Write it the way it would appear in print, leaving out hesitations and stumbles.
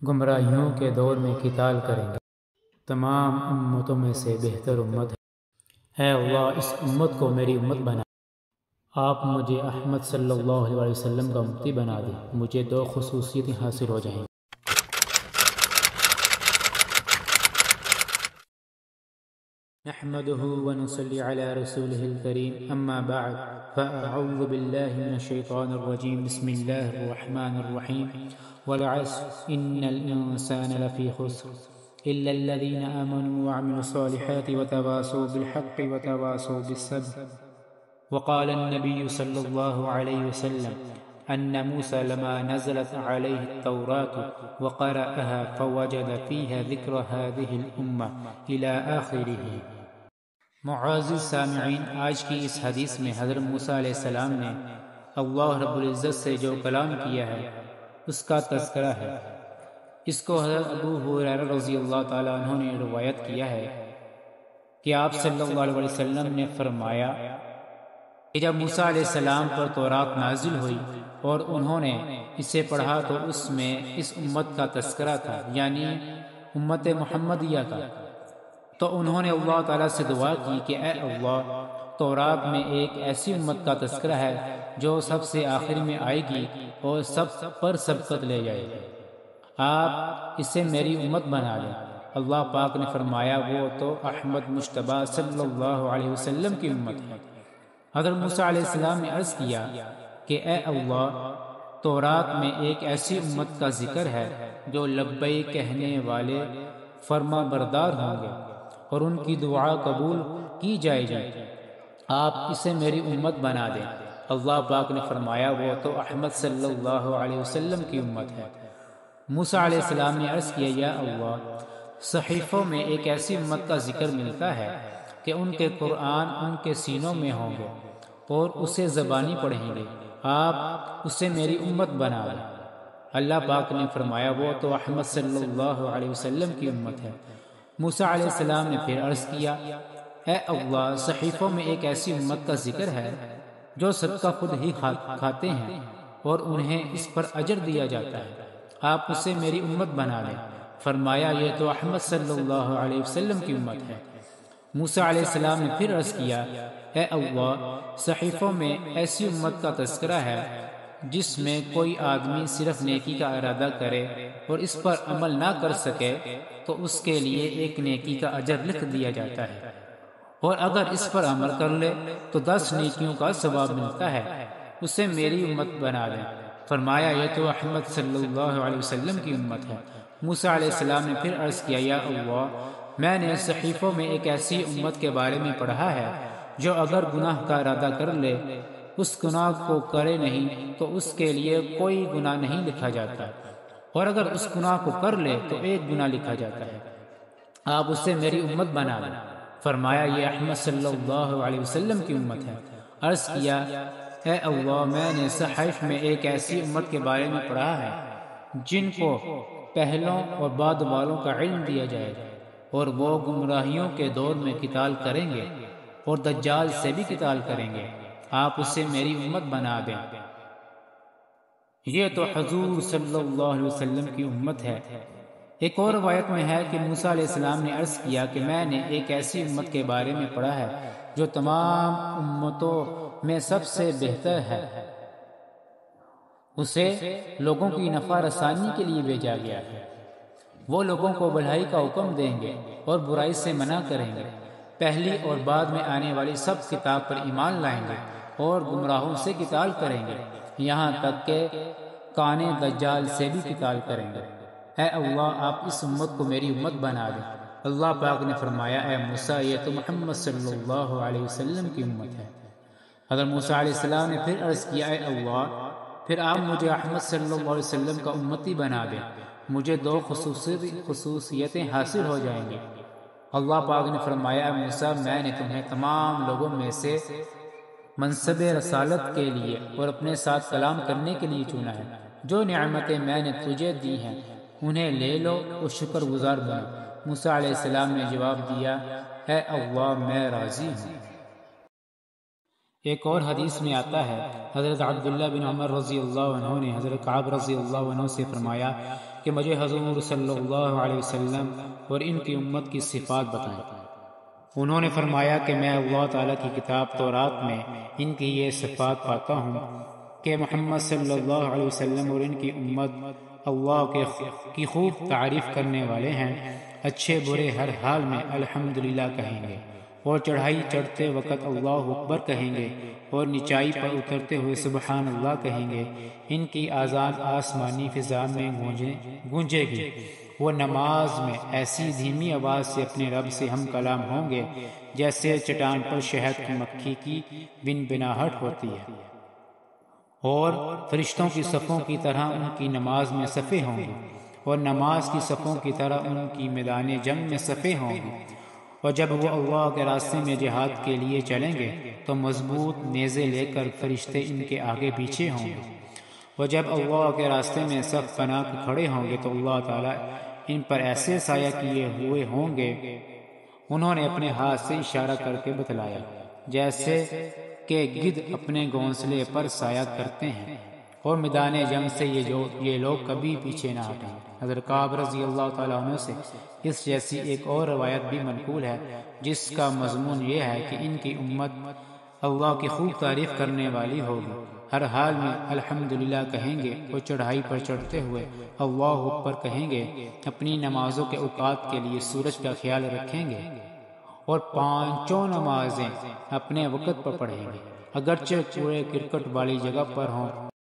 گمراہیوں کے دور میں قتال کریں گے، تمام امتوں میں سے بہتر امت ہے۔ اے اللہ اس امت کو میری امت بنا، آپ مجھے احمد صلی اللہ علیہ وسلم کا امتی بنا دیں، مجھے دو خصوصیتیں حاصل ہو جائیں۔ نحمده ونصلي على رسوله الكريم، أما بعد فأعوذ بالله من الشيطان الرجيم، بسم الله الرحمن الرحيم، والعصر إن الإنسان لفي خسر إلا الذين آمنوا وعملوا الصالحات وتواصوا بالحق وتواصوا بالصبر۔ وقال النبي صلى الله عليه وسلم أن موسى لما نزلت عليه التوراة وقرأها فوجد فيها ذكر هذه الأمة إلى آخره۔ معزز سامعین، آج کی اس حدیث میں حضرت موسیٰ علیہ السلام نے اللہ رب العزت سے جو کلام کیا ہے اس کا تذکرہ ہے۔ اس کو حضرت ابو ہریرہ رضی اللہ تعالیٰ عنہ نے روایت کیا ہے کہ آپ صلی اللہ علیہ وسلم نے فرمایا کہ جب موسیٰ علیہ السلام پر تورات نازل ہوئی اور انہوں نے اسے پڑھا تو اس میں اس امت کا تذکرہ تھا، یعنی امت محمدیہ کا۔ تو انہوں نے اللہ تعالیٰ سے دعا کی کہ اے اللہ، تورات میں ایک ایسی امت کا تذکرہ ہے جو سب سے آخر میں آئے گی اور سب پر سبقت لے جائے گی، آپ اسے میری امت بنا لیں۔ اللہ پاک نے فرمایا وہ تو احمد مجتبیٰ صلی اللہ علیہ وسلم کی امت ہے۔ حضرت موسیٰ علیہ السلام نے عرض کیا کہ اے اللہ، تورات میں ایک ایسی امت کا ذکر ہے جو لبیک کہنے والے فرما بردار ہوں گے اور ان کی دعا قبول کی جائے گی، آپ اسے میری امت بنا دیں۔ اللہ پاک نے فرمایا وہ تو احمد صلی اللہ علیہ وسلم کی امت ہے۔ موسیٰ علیہ السلام نے عرض کیا یا اللہ، صحیفوں میں ایک ایسی امت کا ذکر ملتا ہے کہ ان کے قرآن ان کے سینوں میں ہوں گے اور اسے زبانی پڑھیں گے، آپ اسے میری امت بنا دیں۔ اللہ پاک نے فرمایا وہ تو احمد صلی اللہ علیہ وسلم کی امت ہے۔ موسیٰ علیہ السلام نے پھر عرض کیا اے اللہ، صحیفوں میں ایک ایسی امت کا ذکر ہے جو صدقہ خود ہی کھاتے ہیں اور انہیں اس پر اجر دیا جاتا ہے، آپ اسے میری امت بنا لیں۔ فرمایا یہ تو احمد صلی اللہ علیہ وسلم کی امت ہے۔ موسیٰ علیہ السلام نے پھر عرض کیا اے اللہ، صحیفوں میں ایسی امت کا تذکرہ ہے جس میں کوئی آدمی صرف نیکی کا ارادہ کرے اور اس پر عمل نہ کر سکے تو اس کے لیے ایک نیکی کا اجر لکھ دیا جاتا ہے، اور اگر اس پر عمل کر لے تو 10 نیکیوں کا ثواب ملتا ہے، اسے میری امت بنا لیں۔ فرمایا یہ تو احمد صلی اللہ علیہ وسلم کی امت ہے۔ موسیٰ علیہ السلام نے پھر عرض کیا یا اللہ، میں نے صحیفوں میں ایک ایسی امت کے بارے میں پڑھا ہے جو اگر گناہ کا ارادہ کر لے اس گناہ کو کرے نہیں تو اس کے لیے کوئی گناہ نہیں لکھا جاتا، اور اگر اس گناہ کو کر لے تو ایک گناہ لکھا جاتا ہے، آپ اسے میری امت بنا لیں۔ فرمایا یہ احمد صلی اللہ علیہ وسلم کی امت ہے۔ عرض کیا اے اللہ، میں نے صحائف میں ایک ایسی امت کے بارے میں پڑھا ہے جن کو پہلوں اور بعد والوں کا علم دیا جائے گا، اور وہ گمراہیوں کے دور میں قتال کریں گے اور دجال سے بھی قتال کریں گے، آپ اسے میری امت بنا دیں۔ یہ تو حضور صلی اللہ علیہ وسلم کی امت ہے۔ ایک اور روایت میں ہے کہ موسیٰ علیہ السلام نے عرض کیا کہ میں نے ایک ایسی امت کے بارے میں پڑھا ہے جو تمام امتوں میں سب سے بہتر ہے، اسے لوگوں کی نفع رسانی کے لیے بھیجا گیا ہے، وہ لوگوں کو بھلائی کا حکم دیں گے اور برائی سے منع کریں گے، پہلی اور بعد میں آنے والی سب کتاب پر ایمان لائیں گے اور گمراہوں سے قتال کریں گے، یہاں تک کہ کانے دجال سے بھی قتال کریں گے۔ اے اللہ، آپ اس امت کو میری امت بنا دیں۔ اللہ پاک نے فرمایا اے موسیٰ، یہ تو محمد صلی اللہ علیہ وسلم کی امت ہے۔ حضرت موسیٰ علیہ السلام نے پھر عرض کیا اے اللہ، پھر آپ مجھے احمد صلی اللہ علیہ وسلم کا امتی بنا دیں، مجھے 2 خصوصیتیں حاصل ہو جائیں گی۔ اللہ پاک نے فرمایا اے موسیٰ، میں نے تمہیں تمام لوگوں میں سے منصب رسالت کے لیے اور اپنے ساتھ کلام کرنے کے لیے چنا ہے۔ جو نعمتیں میں نے تجھے دی ہیں انہیں لے لو اور شکر گزار بنو۔ موسیٰ علیہ السلام نے جواب دیا اے اللہ، میں راضی ہوں۔ ایک اور حدیث میں آتا ہے حضرت عبداللہ بن عمر رضی اللہ عنہ نے حضرت کعب رضی اللہ عنہ سے فرمایا کہ مجھے حضور صلی اللہ علیہ وسلم اور ان کی امت کی صفات بتائیں۔ انہوں نے فرمایا کہ میں اللہ تعالیٰ کی کتاب تورات میں ان کی یہ صفات پاتا ہوں کہ محمد صلی اللہ علیہ وسلم اور ان کی امت اللہ کی خوب تعریف کرنے والے ہیں، اچھے برے ہر حال میں الحمدللہ کہیں گے، اور چڑھائی چڑھتے وقت اللہ اکبر کہیں گے، اور نچائی پر اترتے ہوئے سبحان اللہ کہیں گے۔ ان کی آذان آسمانی فضا میں گونجے گی۔ وہ نماز میں ایسی دھیمی آواز سے اپنے رب سے ہم کلام ہوں گے جیسے چٹان پر شہد کی مکھی کی بنبناہٹ ہوتی ہے، اور فرشتوں کی صفوں کی طرح ان کی نماز میں صفیں ہوں گی، اور نماز کی صفوں کی طرح ان کی میدان جنگ میں صفیں ہوں گی۔ اور جب وہ اللہ کے راستے میں جہاد کے لیے چلیں گے تو مضبوط نیزے لے کر فرشتے ان کے آگے پیچھے ہوں گے، اور جب اللہ کے راستے میں صف بنا کے کھڑے ہوں گے تو اللہ تعالیٰ ان پر ایسے سایہ کیے ہوئے ہوں گے۔ انہوں نے اپنے ہاتھ سے اشارہ کر کے بتلایا جیسے کہ گدھ اپنے گھونسلے پر سایہ کرتے ہیں، اور میدان جنگ سے یہ لوگ کبھی پیچھے نہ ہٹیں۔ حضرت کعب رضی اللہ تعالیٰ عنہ سے اس جیسی ایک اور روایت بھی منقول ہے جس کا مضمون یہ ہے کہ ان کی امت اللہ کی خوب تعریف کرنے والی ہوگی، ہر حال میں الحمدللہ کہیں گے، اور چڑھائی پر چڑھتے ہوئے اللہ اکبر کہیں گے، اپنی نمازوں کے اوقات کے لیے سورج کا خیال رکھیں گے، اور پانچوں نمازیں اپنے وقت پر پڑھیں گے، اگرچہ پورے کرکٹ والی جگہ پر ہوں،